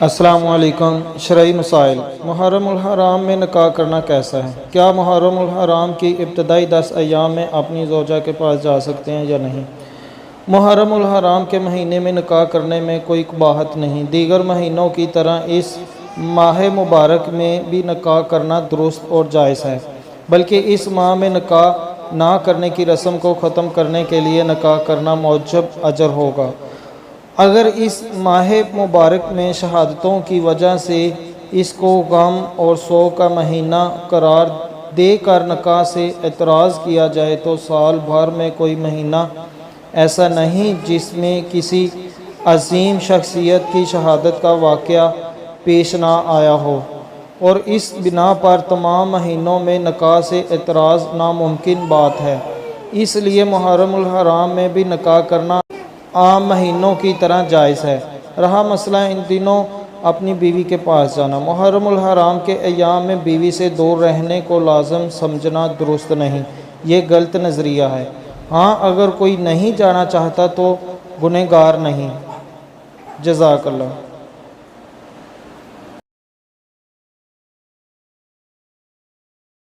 السلام علیکم۔ شرعی مسائل۔ محرم الحرام میں نکاح کرنا کیسا ہے؟ کیا محرم الحرام کی ابتدائی 10 ایام میں اپنی زوجہ کے پاس جا سکتے ہیں یا نہیں؟ محرم الحرام کے مہینے میں نکاح کرنے میں کوئی قباحت نہیں۔ دیگر مہینوں کی طرح اس ماہ مبارک میں بھی نکاح کرنا درست اور جائز ہے، بلکہ اس ماہ میں نکاح نہ کرنے کی رسم کو ختم کرنے کے لیے نکاح کرنا موجب اجر ہوگا۔ اگر اس ماہ مبارک میں شہادتوں کی وجہ سے اس کو غم اور سوگ کا مہینہ قرار دے کر نکاح سے اعتراض کیا جائے تو سال بھر میں کوئی مہینہ ایسا نہیں جس میں کسی عظیم شخصیت کی شہادت کا واقعہ پیش نہ آیا ہو، اور اس بنا پر تمام مہینوں میں نکاح سے اعتراض ناممکن بات ہے۔ اس لیے محرم الحرام میں بھی نکاح کرنا عام مہینوں کی طرح جائز ہے۔ رہا مسئلہ ان دنوں اپنی بیوی کے پاس جانا، محرم الحرام کے ایام میں بیوی سے دور رہنے کو لازم سمجھنا درست نہیں، یہ غلط نظریہ ہے۔ ہاں، اگر کوئی نہیں جانا چاہتا تو گنہگار نہیں۔ جزاک اللہ۔